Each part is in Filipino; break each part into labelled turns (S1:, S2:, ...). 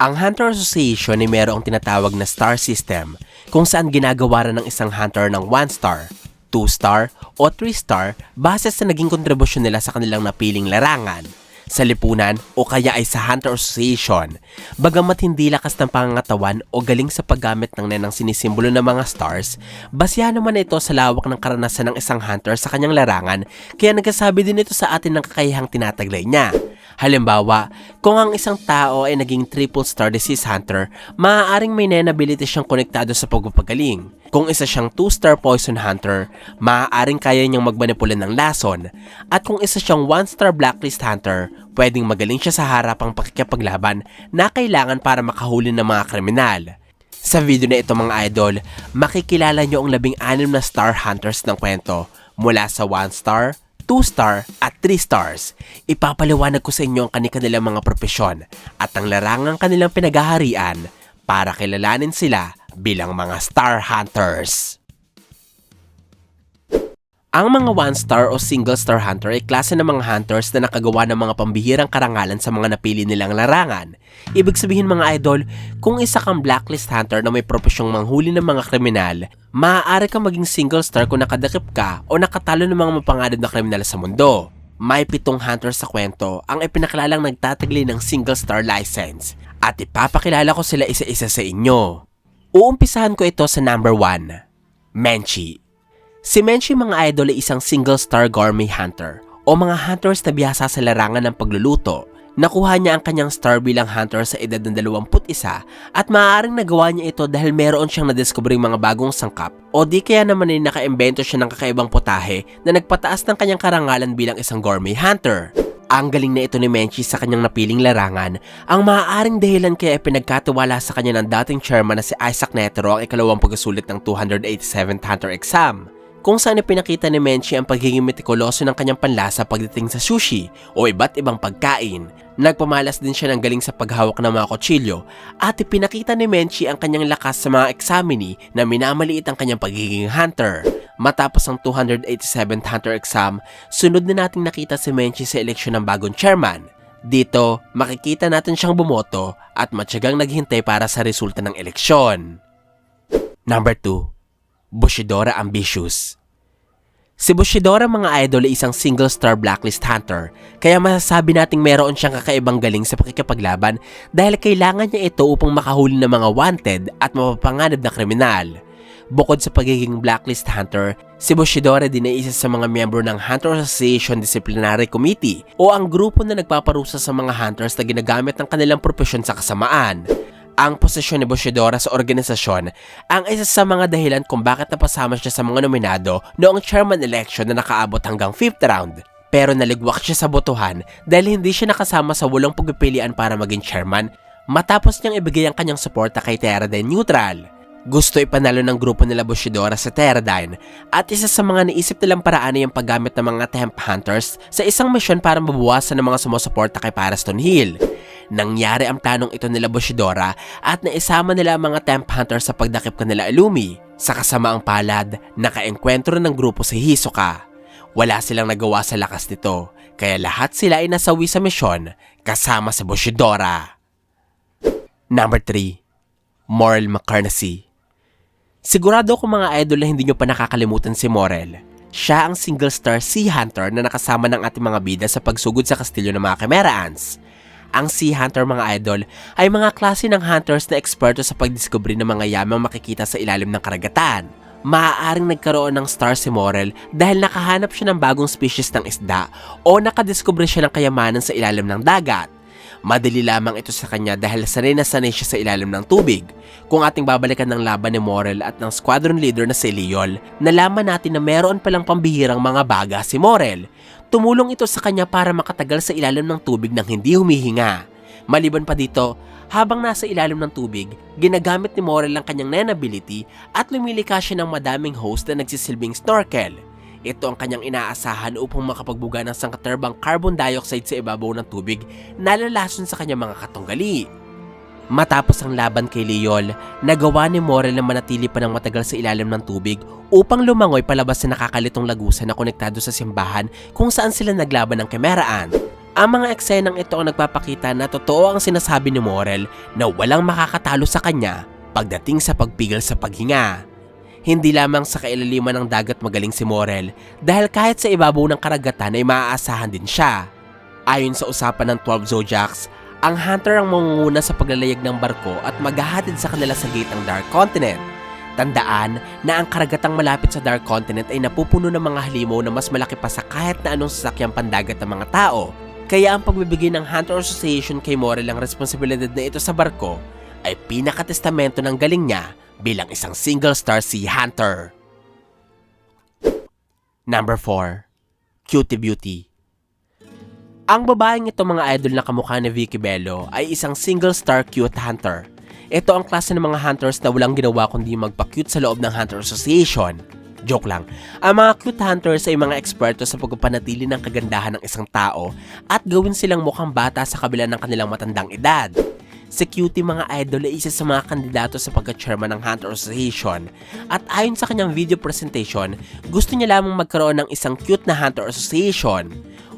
S1: Ang Hunter Association ay mayroong tinatawag na star system kung saan ginagawa ng isang hunter ng 1 star, 2 star o 3 star base sa naging kontribusyon nila sa kanilang napiling larangan, sa lipunan o kaya ay sa Hunter Association. Bagamat hindi lakas ng pangangatawan o galing sa paggamit ng nenang sinisimbolo ng mga stars, basihan naman ito sa lawak ng karanasan ng isang hunter sa kanyang larangan, kaya nagsasabi din ito sa atin ng kakayahang tinataglay niya. Halimbawa, kung ang isang tao ay naging triple star disease hunter, maaaring may nena ability siyang konektado sa pagpapagaling. Kung isa siyang 2-star poison hunter, maaaring kaya niyang magmanipula ng lason. At kung isa siyang 1-star blacklist hunter, pwedeng magaling siya sa harapang pakikipaglaban na kailangan para makahuli ng mga kriminal. Sa video na ito mga idol, makikilala niyo ang 16 na star hunters ng kwento mula sa 1-star, 2-star at 3 stars. Ipapaliwanag ko sa inyo ang kanilang mga propesyon at ang larangang kanilang pinaghaharian para kilalanin sila bilang mga star hunters. Ang mga 1-star o single-star hunter ay klase ng mga hunters na nakagawa ng mga pambihirang karangalan sa mga napili nilang larangan. Ibig sabihin mga idol, kung isa kang blacklist hunter na may propesyong manghuli ng mga kriminal, maaari kang maging single-star kung nakadakip ka o nakatalo ng mga mapanganib na kriminal sa mundo. May 7 hunters sa kwento ang ipinakilalang nagtataglay ng single-star license at ipapakilala ko sila isa-isa sa inyo. Uumpisahan ko ito sa number 1, Menchie. Si Menchie mga idol ay isang single-star gourmet hunter o mga hunters na bihasa sa larangan ng pagluluto. Nakuha niya ang kanyang star bilang hunter sa edad ng 21 at maaaring nagawa niya ito dahil meron siyang nadiskubreng mga bagong sangkap o di kaya naman ay nakaimbento siya ng kakaibang putahe na nagpataas ng kanyang karangalan bilang isang gourmet hunter. Ang galing na ito ni Menchie sa kanyang napiling larangan ang maaaring dahilan kaya pinagkatiwala sa kanya ng dating chairman na si Isaac Netero ang ikalawang pagsusulit ng 287th Hunter exam, kung saan ipinakita ni Menchie ang pagiging metikuloso ng kanyang panlasa pagdating sa sushi o iba't ibang pagkain. Nagpamalas din siya ng galing sa paghawak ng mga kutsilyo at ipinakita ni Menchie ang kanyang lakas sa mga examini na minamaliit ang kanyang pagiging hunter. Matapos ang 287th Hunter exam, sunod na nating nakita si Menchie sa eleksyon ng bagong chairman. Dito, makikita natin siyang bumoto at matyagang naghintay para sa resulta ng eleksyon. Number 2, Bushidora Ambitious. Si Bushidora mga idol ay isang single-star blacklist hunter, kaya masasabi nating meron siyang kakaibang galing sa pakikipaglaban dahil kailangan niya ito upang makahuli ng mga wanted at mapapanganib na kriminal. Bukod sa pagiging blacklist hunter, si Bushidora din ay isa sa mga miyembro ng Hunter Association Disciplinary Committee o ang grupo na nagpaparusa sa mga hunters na ginagamit ng kanilang propesyon sa kasamaan. Ang posisyon ni Bushidora sa organisasyon ang isa sa mga dahilan kung bakit napasama siya sa mga nominado noong chairman election na nakaabot hanggang 5th round. Pero naligwak siya sa botohan dahil hindi siya nakasama sa walong pagpipilian para maging chairman matapos niyang ibigay ang kanyang suporta kay Teradyne Neutral. Gusto ipanalo ng grupo nila Bushidora sa Teradyne at isa sa mga naisip nilang paraan ay ang paggamit ng mga temp hunters sa isang misyon para mabawasan ng mga sumusuporta kay Paraston Hill. Nangyari ang planong ito nila Bushidora at naisama nila ang mga temp hunters sa pagdakip kanila Illumi. Sa kasamaang palad, nakaengkwentro ng grupo si Hisoka. Wala silang nagawa sa lakas nito, kaya lahat sila ay nasawi sa misyon kasama sa Bushidora. Number 3, Morel McCarnacy. Sigurado ko mga idol na hindi nyo pa nakakalimutan si Morel. Siya ang single-star sea hunter na nakasama ng ating mga bida sa pagsugod sa kastilyo ng mga Chimera Ants. Ang sea hunter mga idol ay mga klase ng hunters na eksperto sa pagdiskubre ng mga yamang makikita sa ilalim ng karagatan. Maaaring nagkaroon ng star si Morel dahil nakahanap siya ng bagong species ng isda o nakadiskubre siya ng kayamanan sa ilalim ng dagat. Madali lamang ito sa kanya dahil sanay na sanay siya sa ilalim ng tubig. Kung ating babalikan ng laban ni Morel at ng squadron leader na si Leol, nalaman natin na meron palang pambihirang mga baga si Morel. Tumulong ito sa kanya para makatagal sa ilalim ng tubig nang hindi humihinga. Maliban pa dito, habang nasa ilalim ng tubig, ginagamit ni Morel ang kanyang nen ability at lumilika siya ng madaming host na nagsisilbing snorkel. Ito ang kanyang inaasahan upang makapagbuga ng sangkaterbang carbon dioxide sa ibabaw ng tubig na lalason sa kanyang mga katunggali. Matapos ang laban kay Leol, nagawa ni Morel na manatili pa ng matagal sa ilalim ng tubig upang lumangoy palabas sa nakakalitong lagusan na konektado sa simbahan kung saan sila naglaban ng Chimera Ant. Ang mga eksenang ito ang nagpapakita na totoo ang sinasabi ni Morel na walang makakatalo sa kanya pagdating sa pagpigil sa paghinga. Hindi lamang sa kailaliman ng dagat magaling si Morel dahil kahit sa ibabaw ng karagatan ay maaasahan din siya. Ayon sa usapan ng 12 Zodiacs, ang hunter ang mangunguna sa paglalayag ng barko at maghahatid sa kanila sa gate ng Dark Continent. Tandaan na ang karagatang malapit sa Dark Continent ay napupuno ng mga halimaw na mas malaki pa sa kahit na anong sasakyang pandagat ng mga tao. Kaya ang pagbibigay ng Hunter Association kay Morel ang responsibilidad na ito sa barko ay pinakatestamento ng galing niya bilang isang single-star sea hunter. Number 4. Cutie Beauty. Ang babaeng ito mga idol na kamukha ni Vicky Bello ay isang single-star cute hunter. Ito ang klase ng mga hunters na walang ginawa kundi magpa-cute sa loob ng Hunter Association. Joke lang. Ang mga cute hunters ay mga eksperto sa pagpapanatili ng kagandahan ng isang tao at gawin silang mukhang bata sa kabila ng kanilang matandang edad. Si Cutie mga idol ay isa sa mga kandidato sa pagka-chairman ng Hunter Association at ayon sa kanyang video presentation, gusto niya lamang magkaroon ng isang cute na Hunter Association.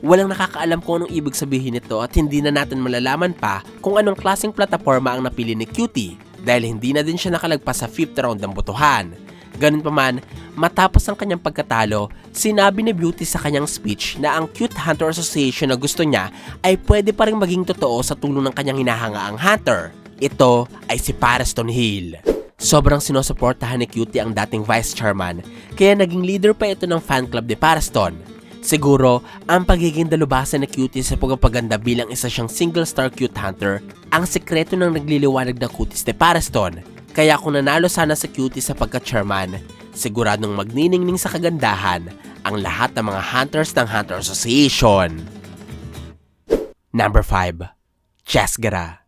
S1: Walang nakakaalam kung anong ibig sabihin nito at hindi na natin malalaman pa kung anong klaseng plataforma ang napili ni Cutie dahil hindi na din siya nakalagpas sa 5th round ng botohan. Ganun pa man, matapos ang kanyang pagkatalo, sinabi ni Beauty sa kanyang speech na ang Cute Hunter Association na gusto niya ay pwede pa rin maging totoo sa tulong ng kanyang hinahangaang hunter. Ito ay si Pariston Hill. Sobrang sinusuportahan ni Cutie ang dating vice chairman, kaya naging leader pa ito ng fan club ni Pariston. Siguro, ang pagiging dalubhasa ni Cutie sa pagpapaganda bilang isa siyang single-star cute hunter ang sekreto ng nagliliwanag na cuties ni Pariston. Kaya kung nanalo sana si Cutie sa pagka-chairman, siguradong magniningning sa kagandahan ang lahat ng mga hunters ng Hunter Association. Number 5. Chesgara.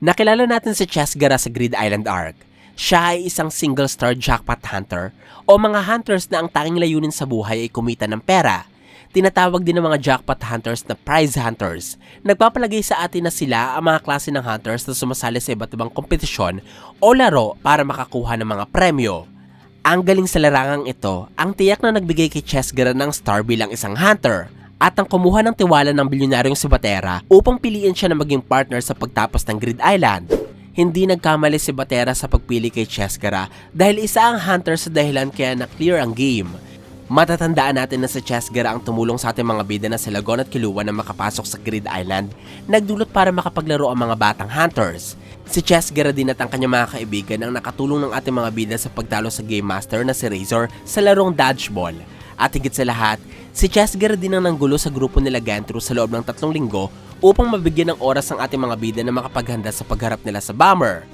S1: Nakilala natin si Chesgara sa Grid Island Arc. Siya ay isang single-star jackpot hunter o mga hunters na ang tanging layunin sa buhay ay kumita ng pera. Tinatawag din ng mga jackpot hunters na prize hunters. Nagpapalagay sa atin na sila ang mga klase ng hunters na sumasali sa iba't ibang kompetisyon o laro para makakuha ng mga premyo. Ang galing sa larangang ito, ang tiyak na nagbigay kay Chesgara ng star bilang isang hunter at ang kumuha ng tiwala ng bilyonaryong si Batera upang piliin siya na maging partner sa pagtapos ng Grid Island. Hindi nagkamali si Batera sa pagpili kay Chesgara dahil isa ang hunter sa dahilan kaya na-clear ang game. Matatandaan natin na si Chesgara ang tumulong sa ating mga bida na si Lagon at Kiluwa na makapasok sa Grid Island, nagdulot para makapaglaro ang mga batang hunters. Si Chesgara din at ang kanyang mga kaibigan ang nakatulong ng ating mga bida sa pagtalo sa Game Master na si Razor sa larong dodgeball. At higit sa lahat, si Chesgara din ang nanggulo sa grupo nila Gantru sa loob ng 3 linggo upang mabigyan ng oras ang ating mga bida na makapaghanda sa pagharap nila sa bomber.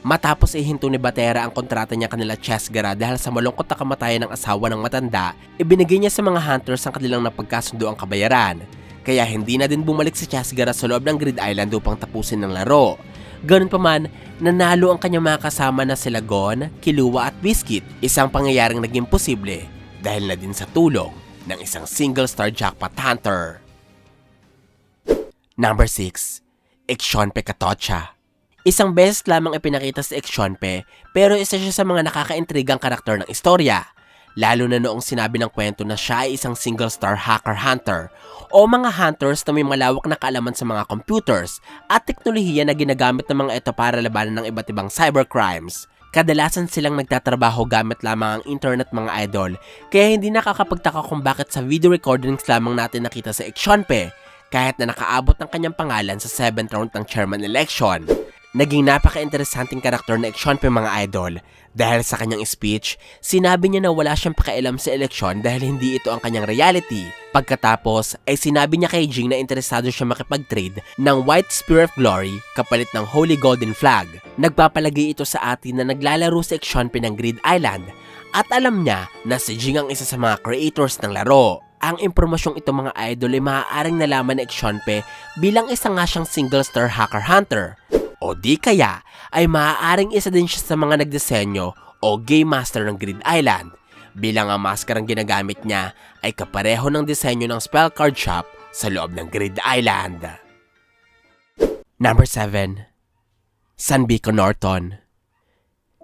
S1: Matapos ihinto ni Batera ang kontrata niya kanila Chesgara dahil sa malungkot na kamatayan ng asawa ng matanda, ibinigay niya sa mga hunters ang kanilang napagkasundo ang kabayaran. Kaya hindi na din bumalik si Chesgara sa loob ng Grid Island upang tapusin ang laro. Ganun pa man, nanalo ang kanyang mga kasama na sila Gon, Kiluwa at Biscuit, isang pangyayaring naging posible dahil na din sa tulong ng isang single-star jackpot hunter. Number 6. Exxonpe Katocha. Isang beses lamang ipinakita si Exxonpe pero isa siya sa mga nakakaintrigang karakter ng istorya. Lalo na noong sinabi ng kwento na siya ay isang single-star hacker hunter o mga hunters na may malawak na kaalaman sa mga computers at teknolohiya na ginagamit ng mga ito para labanan ng iba't ibang cybercrimes. Kadalasan silang nagtatrabaho gamit lamang ang internet mga idol kaya hindi nakakapagtaka kung bakit sa video recordings lamang natin nakita si Exxonpe kahit na nakaabot ng kanyang pangalan sa 7th round ng chairman election. Naging napaka-interesanting karakter na Exxonpe mga idol dahil sa kanyang speech, sinabi niya na wala siyang pakialam sa eleksyon dahil hindi ito ang kanyang reality. Pagkatapos ay sinabi niya kay Jing na interesado siya makipag-trade ng White Spear of Glory kapalit ng Holy Golden Flag. Nagpapalagay ito sa atin na naglalaro si Exxonpe ng Grid Island at alam niya na si Jing ang isa sa mga creators ng laro. Ang impormasyong ito mga idol ay maaaring nalaman ni Exxonpe bilang isa nga siyang single-star hacker hunter. O di kaya ay maaaring isa din siya sa mga nagdisenyo o Game Master ng Grid Island bilang ang maskarang ginagamit niya ay kapareho ng disenyo ng spell card shop sa loob ng Grid Island. Number 7. Sanbiko Norton.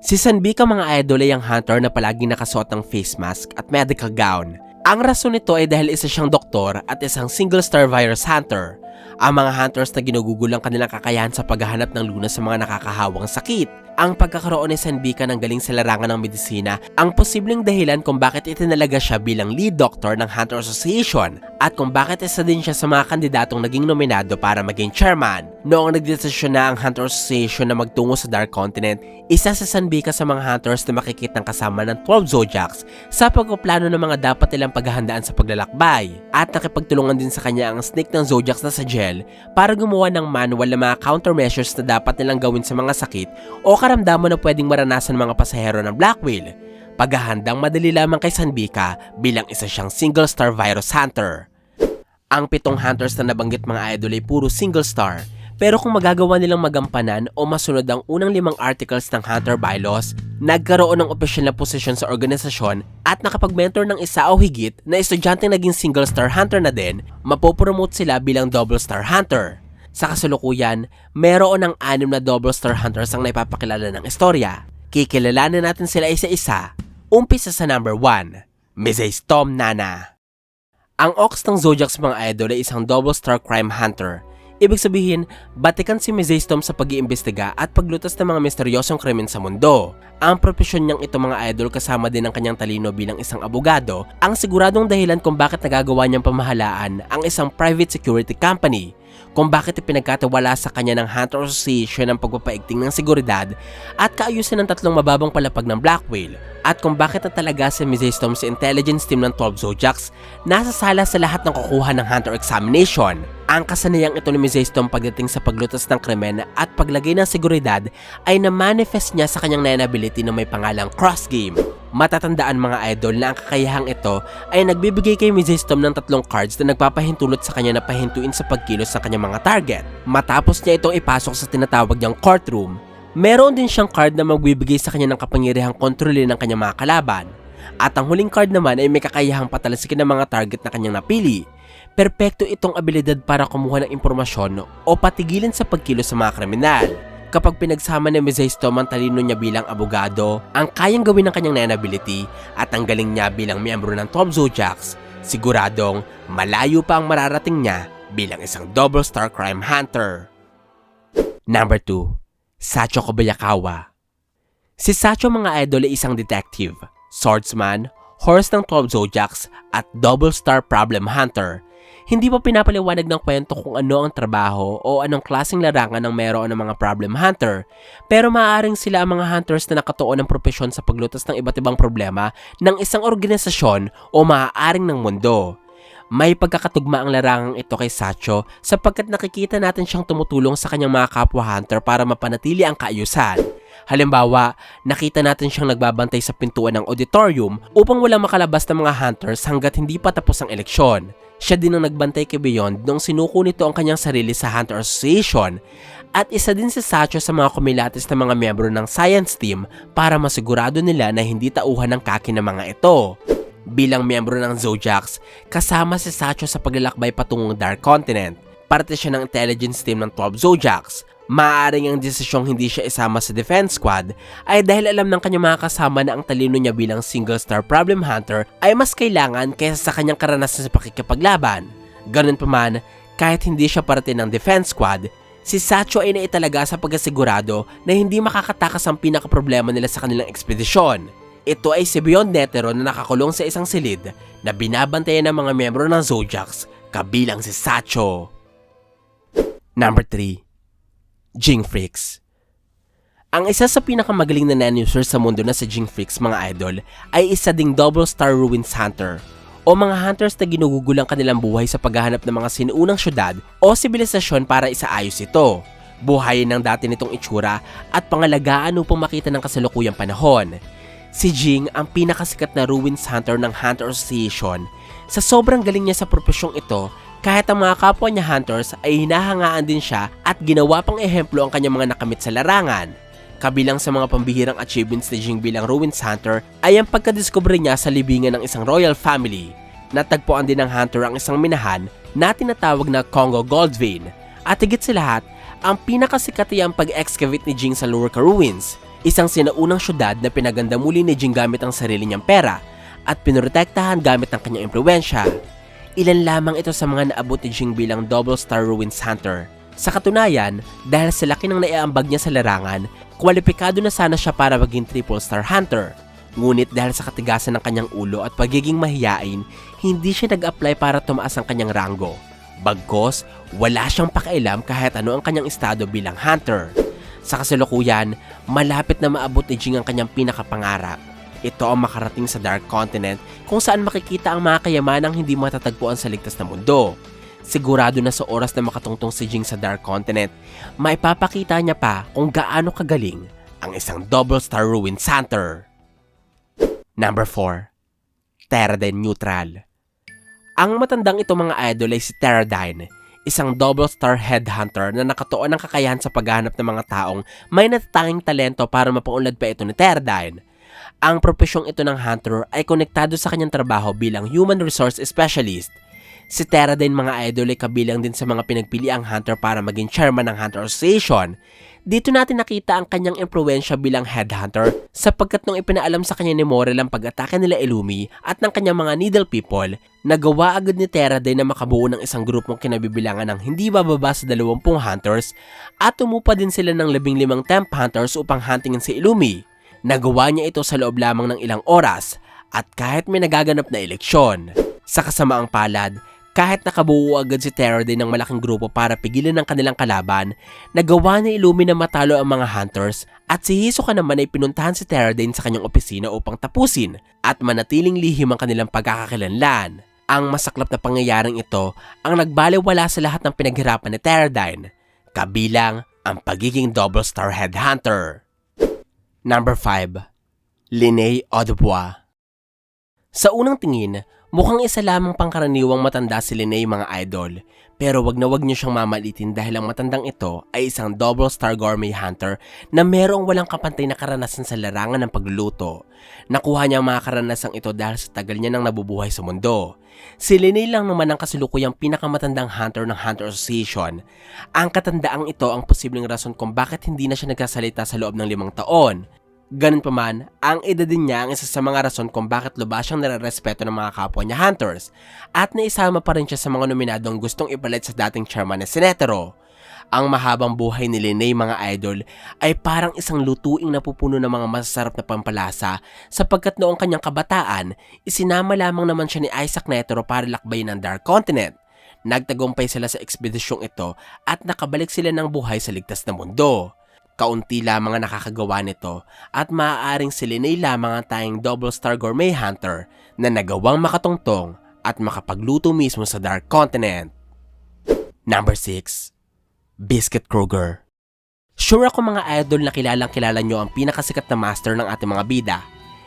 S1: Si Sanbiko mga idol ay ang hunter na palaging nakasuot ng face mask at medical gown. Ang rason nito ay dahil isa siyang doktor at isang single-star virus hunter. Ang mga hunters na ginugugol ang kanilang kakayahan sa paghahanap ng lunas sa mga nakakahawang sakit. Ang pagkakaroon ni Senbika ng galing sa larangan ng medisina ang posibleng dahilan kung bakit itinalaga siya bilang lead doctor ng Hunter Association at kung bakit isa din siya sa mga kandidatong naging nominado para maging chairman. Noong nagdesisyon na ang Hunter Association na magtungo sa Dark Continent, isa si Senbika sa mga hunters na makikitang kasama ng 12 Zodiacs sa pagpaplano ng mga dapat nilang paghahandaan sa paglalakbay at nakipagtulungan din sa kanya ang snake ng Zodiacs na sa Gel para gumawa ng manual ng mga countermeasures na dapat nilang gawin sa mga sakit o karamdaman na pwedeng maranasan ng mga pasahero ng Black Whale. Paghahandang madali lamang kay Senbika bilang isa siyang single star virus hunter. Ang 7 hunters na nabanggit mga idol ay puro single star, pero kung magagawa nilang magampanan o masunod ang unang 5 articles ng Hunter Bylaws, nagkaroon ng opisyal na posisyon sa organisasyon at nakapag-mentor ng isa o higit na estudyante naging single star hunter na din, mapopromote sila bilang double star hunter. Sa kasalukuyan, meron ng 6 na double star hunters ang naipapakilala ng istorya. Kikilalanin natin sila isa-isa. Umpisa sa number 1, Mrs. Tom Nana. Ang Ox ng Zodiacs mga idol ay isang double star crime hunter. Ibig sabihin, batikan si Mrs. Tom sa pag-iimbestiga at paglutas ng mga misteryosong krimen sa mundo. Ang propesyon niyang ito mga idol kasama din ang kanyang talino bilang isang abogado ang siguradong dahilan kung bakit nagagawa niyang pamahalaan ang isang private security company, kung bakit ipinagkatiwala sa kanya ng Hunter Association ang pagpapaigting ng seguridad at kaayusan ng 3 mababang palapag ng Black Whale, at kung bakit na talaga si Mrs. Tom sa intelligence team ng 12 Zodiacs nasa sala sa lahat ng kukuha ng Hunter examination. Ang kasanayang ito ni Mrs. Tom pagdating sa paglutas ng krimen at paglagay ng seguridad ay na-manifest niya sa kanyang nanability na may pangalang Cross Game. Matatandaan mga idol na ang kakayahang ito ay nagbibigay kay Mrs. Tom ng 3 cards na nagpapahintulot sa kanya na pahintuin sa pagkilos ng kanyang mga target. Matapos niya itong ipasok sa tinatawag niyang courtroom, meron din siyang card na magbibigay sa kanya ng kapangyarihang kontrolin ng kanyang mga kalaban. At ang huling card naman ay may kakayahang patalsikin ng mga target na kanyang napili. Perpekto itong abilidad para kumuha ng impormasyon o patigilin sa pagkilos sa mga kriminal. Kapag pinagsama ni Mrs. Tom ang talino niya bilang abogado, ang kayang gawin ng kanyang nanability at ang galing niya bilang miyembro ng 12 Zodiacs, siguradong malayo pa ang mararating niya bilang isang double star crime hunter. Number 2, Sacho Kobayakawa. Si Sacho mga idol ay isang detective, swordsman, horse ng 12 Zodiacs at double star problem hunter. Hindi pa pinapaliwanag ng kwento kung ano ang trabaho o anong klaseng larangan ng meron ng mga problem hunter, pero maaaring sila ang mga hunters na nakatuon ng propesyon sa paglutas ng iba't ibang problema ng isang organisasyon o maaaring ng mundo. May pagkakatugma ang larangang ito kay Sacho sapagkat nakikita natin siyang tumutulong sa kanyang mga kapwa hunter para mapanatili ang kaayusan. Halimbawa, nakita natin siyang nagbabantay sa pintuan ng auditorium upang walang makalabas ng mga hunters hanggat hindi pa tapos ang eleksyon. Siya din ang nagbantay kay Beyond nung sinuko nito ang kanyang sarili sa Hunter Association. At isa din si Sacho sa mga kumilatis na mga miyembro ng science team para masigurado nila na hindi tauhan ng kaki ng mga ito. Bilang miyembro ng Zodiacs, kasama si Sacho sa paglalakbay patungong Dark Continent. Parte siya ng intelligence team ng 12 Zodiacs. Maaaring ang desisyong hindi siya isama sa defense squad ay dahil alam ng kanyang mga kasama na ang talino niya bilang single star problem hunter ay mas kailangan kaysa sa kanyang karanasan sa pakikipaglaban. Ganun pa man, kahit hindi siya parte ng defense squad, si Sacho ay naitalaga sa pagkasigurado na hindi makakatakas ang pinakaproblema nila sa kanilang ekspedisyon. Ito ay si Beyond Netero na nakakulong sa isang silid na binabantayan ng mga miyembro ng Zodiacs, kabilang si Sacho. Number 3, Jing Freaks. Ang isa sa pinakamagaling na nan-user sa mundo na si Jing Freaks mga idol ay isa ding double star ruins hunter o mga hunters na ginugugol ang kanilang buhay sa paghahanap ng mga sinuunang syudad o sibilisasyon para isaayos ito, buhayin ng dati nitong itsura at pangalagaan upang makita ng kasalukuyang panahon. Si Jing ang pinakasikat na ruins hunter ng Hunter Association. Sa sobrang galing niya sa profesyong ito, kahit ang mga kapwa niya hunters ay hinahangaan din siya at ginawa pang ehemplo ang kanyang mga nakamit sa larangan. Kabilang sa mga pambihirang achievements ni Jing bilang ruins hunter ay ang pagkadiskubre niya sa libingan ng isang royal family. Natagpuan din ng hunter ang isang minahan na tinatawag na Congo Gold Vein. At higit sa lahat, ang pinakasikat ay ang pag-excavate ni Jing sa Lurka Ruins, isang sinaunang syudad na pinaganda muli ni Jing gamit ang sarili niyang pera at pinoprotektahan gamit ang kanyang impluwensya. Ilan lamang ito sa mga naabot ni Jing bilang Double Star Ruins Hunter. Sa katunayan, dahil sa laki ng naiambag niya sa larangan, kwalipikado na sana siya para maging Triple Star Hunter. Ngunit dahil sa katigasan ng kanyang ulo at pagiging mahiyain, hindi siya nag-apply para tumaas ang kanyang ranggo. Bagkos, wala siyang pakialam kahit ano ang kanyang estado bilang hunter. Sa kasalukuyan, malapit na maabot ni Jing ang kanyang pinakapangarap. Ito ang makarating sa Dark Continent kung saan makikita ang mga kayamanang hindi matatagpuan sa ligtas na mundo. Sigurado na sa oras na makatungtong si Jing sa Dark Continent, maipapakita niya pa kung gaano kagaling ang isang Double Star Ruins Hunter. Number 4. Pterodine Neutral. Ang matandang ito mga idol ay si Pterodine, isang Double Star Headhunter na nakatuon ng kakayahan sa paghahanap ng mga taong may natatanging talento para mapaunlad pa ito ni Pterodine. Ang profesyong ito ng hunter ay konektado sa kanyang trabaho bilang Human Resource Specialist. Si Pterodine mga idol ay kabilang din sa mga pinagpiliang hunter para maging chairman ng Hunter Association. Dito natin nakita ang kanyang impluwensya bilang headhunter sapagkat nung ipinaalam sa kanya ni Morel ang pag-atake nila Illumi at ng kanyang mga Needle People, nagawa agad ni Pterodine na makabuo ng isang grupong kinabibilangan ng hindi bababa sa 20 hunters at umupa din sila ng 15 temp hunters upang huntingin si Illumi. Nagawa niya ito sa loob lamang ng ilang oras at kahit may nagaganap na eleksyon. Sa kasamaang palad, kahit nakabuo agad si Pterodine ng malaking grupo para pigilan ang kanilang kalaban, nagawa ni Illumi na matalo ang mga hunters at si Hisoka naman ay pinuntahan si Pterodine sa kanyang opisina upang tapusin at manatiling lihim ang kanilang pagkakakilanlan. Ang masaklap na pangyayaring ito ang nagbaliwala sa lahat ng pinaghirapan ni Pterodine, kabilang ang pagiging Double Star Headhunter. Number 5. Linné Audubois. Sa unang tingin, mukhang isa lamang pangkaraniwang matanda si Linné mga idol, pero wag niyo siyang mamalitin dahil ang matandang ito ay isang Double Star Gourmet Hunter na merong walang kapantay na karanasan sa larangan ng pagluluto. Nakuha niya ang mga karanasang ito dahil sa tagal niya nang nabubuhay sa mundo. Si Linné lang naman ang kasalukuyang pinakamatandang hunter ng Hunter Association. Ang katandaang ito ang posibleng rason kung bakit hindi na siya nagsasalita sa loob ng 5 taon. Ganun pa man, ang edad din niya ang isa sa mga rason kung bakit lubas siyang nare-respeto ng mga kapwa niya hunters at naisama pa rin siya sa mga nominadong gustong ipalit sa dating chairman na Senetoro. Ang mahabang buhay ni Linné mga idol ay parang isang lutuing napupuno ng mga masasarap na pampalasa sapagkat noong kanyang kabataan, isinama lamang naman siya ni Isaac Netero para lakbayin ang Dark Continent. Nagtagumpay sila sa ekspedisyong ito at nakabalik sila ng buhay sa ligtas na mundo. Kaunti lamang ang nakakagawa nito at maaaring si Linné lamang ang tanging Double Star Gourmet Hunter na nagawang makatungtong at makapagluto mismo sa Dark Continent. Number 6. Biscuit Kruger. Sure ako mga idol na kilala nyo ang pinakasikat na master ng ating mga bida.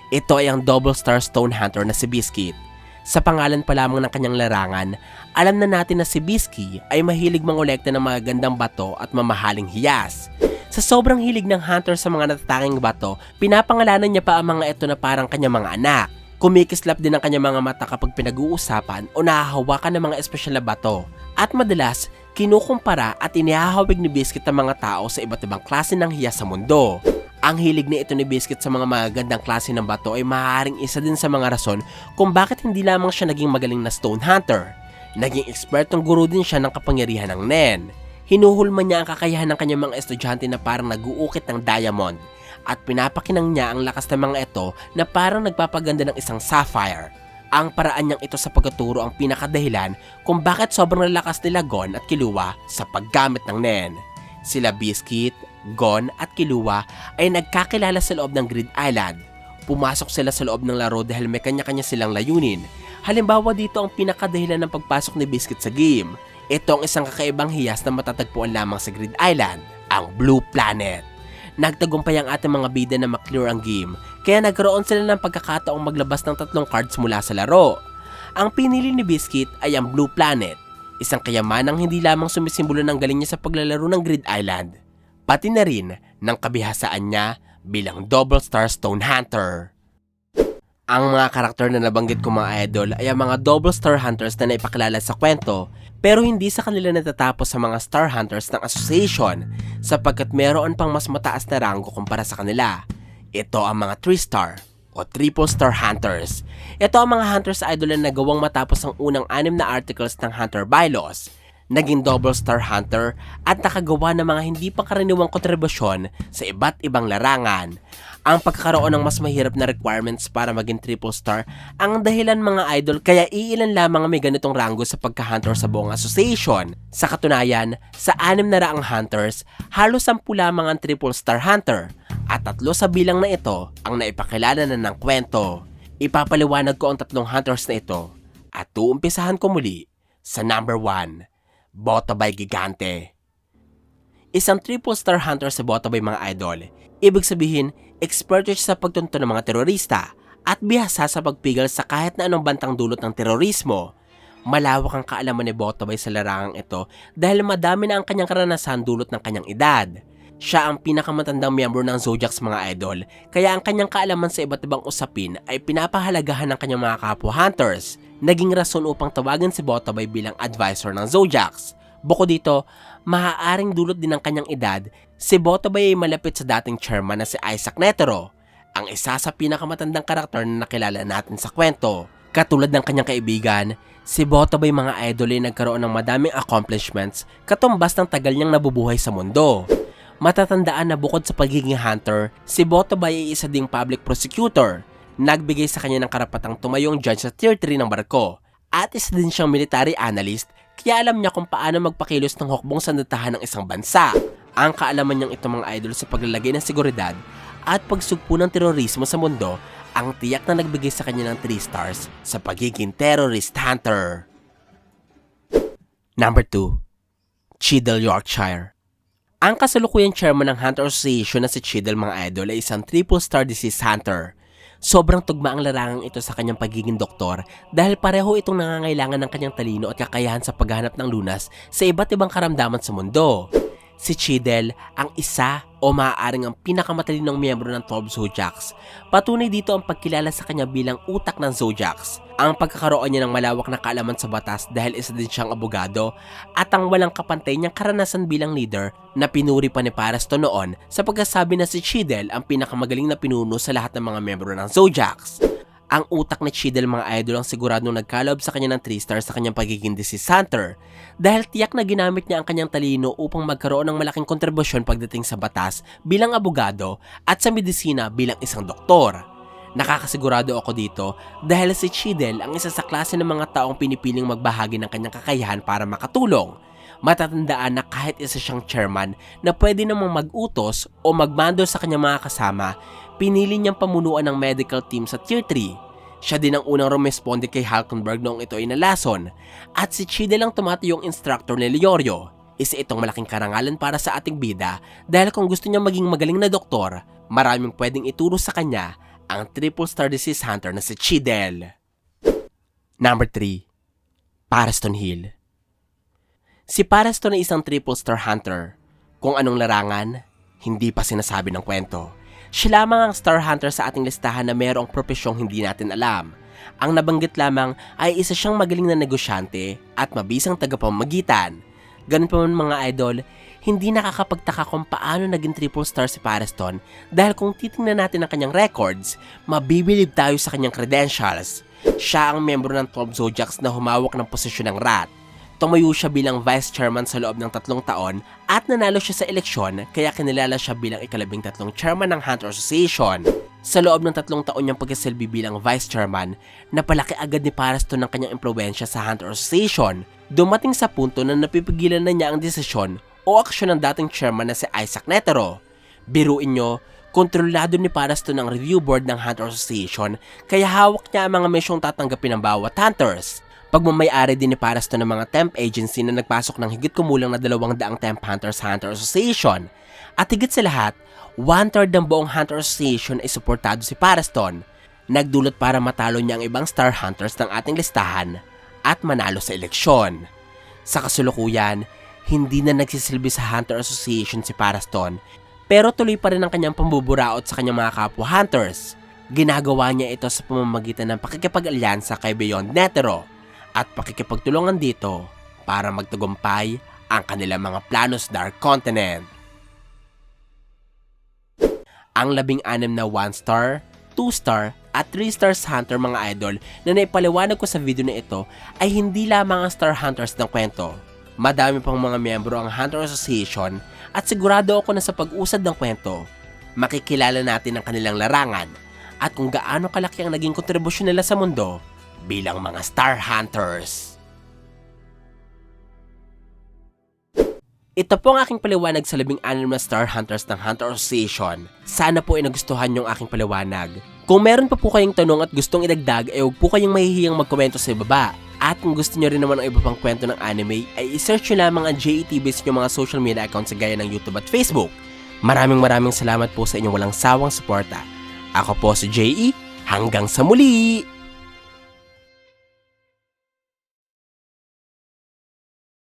S1: Ito ay ang Double Star Stone Hunter na si Biscuit. Sa pangalan pa lamang ng kanyang larangan, alam na natin na si Bisky ay mahilig mangolekta ng mga gandang bato at mamahaling hiyas. Sa sobrang hilig ng hunter sa mga natataking bato, pinapangalanan niya pa ang mga ito na parang kanyang mga anak. Kumikislap din ang kanyang mga mata kapag pinag-uusapan o nahahawakan ng mga espesyal na bato. At madalas, kinukumpara at inihahawig ni Biscuit ang mga tao sa iba't ibang klase ng hiyas sa mundo. Ang hilig na ito ni Biscuit sa mga magagandang klase ng bato ay maaaring isa din sa mga rason kung bakit hindi lamang siya naging magaling na stone hunter. Naging ekspertong guro din siya ng kapangyarihan ng Nen. Hinuhulman niya ang kakayahan ng kanyang mga estudyante na parang nag-uukit ng diamond at pinapakinang niya ang lakas ng mga ito na parang nagpapaganda ng isang sapphire. Ang paraan niyang ito sa pagtuturo ang pinakadahilan kung bakit sobrang lalakas nila Gon at Killua sa paggamit ng Nen. Sila Biscuit, Gon at Killua ay nagkakilala sa loob ng Grid Island. Pumasok sila sa loob ng laro dahil may kanya-kanya silang layunin. Halimbawa dito ang pinakadahilan ng pagpasok ni Biscuit sa game. Ito ang isang kakaibang hiyas na matatagpuan lamang sa Grid Island, ang Blue Planet. Nagtagumpay ang ating mga bida na maklear ang game, kaya nagkaroon sila ng pagkakataong maglabas ng 3 cards mula sa laro. Ang pinili ni Biscuit ay ang Blue Planet, isang kayamanang hindi lamang sumisimbolo ng galing niya sa paglalaro ng Grid Island, pati na rin ng kabihasaan niya bilang Double Star Stone Hunter. Ang mga karakter na nabanggit ko mga idol ay ang mga Double Star Hunters na naipakilala sa kwento, pero hindi sa kanila natatapos sa mga Star Hunters ng Association sapagkat meron pang mas mataas na ranggo kumpara sa kanila. Ito ang mga 3-star, o Triple Star Hunters. Ito ang mga Hunters Idol na nagawang matapos ang unang 6 na articles ng Hunter Bylaws. Naging Double Star Hunter at nakagawa ng mga hindi pangkaraniwang kontribusyon sa iba't ibang larangan. Ang pagkakaroon ng mas mahirap na requirements para maging Triple Star ang dahilan mga idol kaya iilan lamang may ganitong rango sa pagka-hunter sa buong association. Sa katunayan, sa 6 na raang hunters, halos 10 lamang ang Triple Star Hunter at 3 sa bilang na ito ang naipakilala na ng kwento. Ipapaliwanag ko ang 3 hunters na ito at uumpisahan ko muli sa number 1, Botabay Gigante. Isang Triple Star Hunter sa Botabay mga idol. Ibig sabihin, expert siya sa pagtunto ng mga terorista at bihasa sa pagpigil sa kahit na anong bantang dulot ng terorismo. Malawak ang kaalaman ni Botabay sa larangang ito dahil madami na ang kanyang karanasan dulot ng kanyang edad. Siya ang pinakamatandang miyembro ng Zodiacs mga idol, kaya ang kanyang kaalaman sa iba't ibang usapin ay pinapahalagahan ng kanyang mga kapwa hunters. Naging rason upang tawagin si Botabay bilang advisor ng Zodiacs. Bukod dito, maaaring dulot din ng kanyang edad, si Botabay ay malapit sa dating chairman na si Isaac Netero, ang isa sa pinakamatandang karakter na nakilala natin sa kwento. Katulad ng kanyang kaibigan, si Botabay mga idol ay nagkaroon ng madaming accomplishments katumbas ng tagal niyang nabubuhay sa mundo. Matatandaan na bukod sa pagiging hunter, si Botabay ay isa ding public prosecutor. Nagbigay sa kanya ng karapatang tumayong judge sa Tier 3 ng barko. At isa din siyang military analyst, kaya alam niya kung paano magpakilos ng hukbong sandatahan ng isang bansa. Ang kaalaman niyang ito mga idol sa paglalagay ng seguridad at pagsugpo ng terorismo sa mundo ang tiyak na nagbigay sa kanya ng 3 stars sa pagiging terrorist hunter. Number 2, Cheadle Yorkshire. Ang kasalukuyang chairman ng Hunter Association na si Cheadle mga idol ay isang Triple Star Disease Hunter. Sobrang tugma ang larangang ito sa kanyang pagiging doktor dahil pareho itong nangangailangan ng kanyang talino at kakayahan sa paghahanap ng lunas sa iba't ibang karamdaman sa mundo. Si Cheadle ang isa o maaaring ang pinakamatalinong miyembro ng 12 Zodiacs. Patunay dito ang pagkilala sa kanya bilang utak ng Zodiacs. Ang pagkakaroon niya ng malawak na kaalaman sa batas dahil isa din siyang abogado at ang walang kapantay niyang karanasan bilang leader na pinuri pa ni Paraston noon sa pagkasabi na si Cheadle ang pinakamagaling na pinuno sa lahat ng mga miyembro ng Zodiacs. Ang utak ni Cheadle mga idol ang siguradong nagkaloob sa kanya ng 3 stars sa kanyang pagiging disease hunter dahil tiyak na ginamit niya ang kanyang talino upang magkaroon ng malaking kontribusyon pagdating sa batas bilang abogado at sa medisina bilang isang doktor. Nakakasigurado ako dito dahil si Cheadle ang isa sa klase ng mga taong pinipiling magbahagi ng kanyang kakayahan para makatulong. Matatandaan na kahit isa siyang chairman na pwede namang mag-utos o magmando sa kanyang mga kasama, pinili niyang pamunuan ng medical team sa Tier 3. Siya din ang unang rumesponde kay Hulkenberg noong ito ay nalason. At si Cheadle ang tumatayong instructor ni Leorio. Isa itong malaking karangalan para sa ating bida dahil kung gusto niya maging magaling na doktor, maraming pwedeng ituro sa kanya ang Triple Star Disease Hunter na si Cheadle. Number 3, Paraston Hill. Si Paraston ay isang Triple Star Hunter. Kung anong larangan, hindi pa sinasabi ng kwento. Siya lamang ang Star Hunter sa ating listahan na mayroong propesyong hindi natin alam. Ang nabanggit lamang ay isa siyang magaling na negosyante at mabisang tagapamagitan. Ganun pa man mga idol, hindi nakakapagtaka kung paano naging Triple Star si Paraston dahil kung titingnan natin ang kanyang records, mabibilib tayo sa kanyang credentials. Siya ang miyembro ng 12 Zodiacs na humawak ng posisyon ng rat. Tumayo siya bilang vice chairman sa loob ng 3 taon at nanalo siya sa eleksyon kaya kinilala siya bilang ika-13 chairman ng Hunter Association. Sa loob ng 3 taon niyang pagkasilbi bilang vice chairman, napalaki agad ni Paraston ng kanyang impluwensya sa Hunter Association. Dumating sa punto na napipigilan na niya ang desisyon o aksyon ng dating chairman na si Isaac Netero. Biruin niyo, kontrolado ni Paraston ang review board ng Hunter Association kaya hawak niya ang mga misyong tatanggapin ng bawat hunters. Pagmamay-ari din ni Paraston ng mga temp agency na nagpasok ng higit kumulang na 200 temp hunters sa Hunter Association. At higit sa lahat, 1/3 ng buong Hunter Association ay suportado si Paraston. Nagdulot para matalo niya ang ibang star hunters ng ating listahan at manalo sa eleksyon. Sa kasulukuyan, hindi na nagsisilbi sa Hunter Association si Paraston, pero tuloy pa rin ang kanyang pambuburaot sa kanyang mga kapwa hunters. Ginagawa niya ito sa pamamagitan ng pakikipag-alyansa kay Beyond Netero at pakikipagtulungan dito para magtagumpay ang kanilang mga plano sa Dark Continent. Ang 16 na 1-star, 2-star At 3 Stars Hunter mga idol na naipaliwanag ko sa video na ito ay hindi lamang ang Star Hunters ng kwento. Madami pang mga miyembro ang Hunter Association at sigurado ako na sa pag-usad ng kwento, makikilala natin ang kanilang larangan at kung gaano kalaki ang naging kontribusyon nila sa mundo bilang mga Star Hunters. Ito po ang aking paliwanag sa 16 na Star Hunters ng Hunter Association. Sana po ay nagustuhan yung aking paliwanag. Kung meron pa po kayong tanong at gustong idagdag ay huwag po kayong mahihiyang magkomento sa ibaba. At kung gusto nyo rin naman ang iba pang kwento ng anime ay isearch nyo lamang ang JETV sa inyong mga social media accounts gaya ng YouTube at Facebook. Maraming salamat po sa inyong walang sawang suporta. Ako po si JE, hanggang sa muli!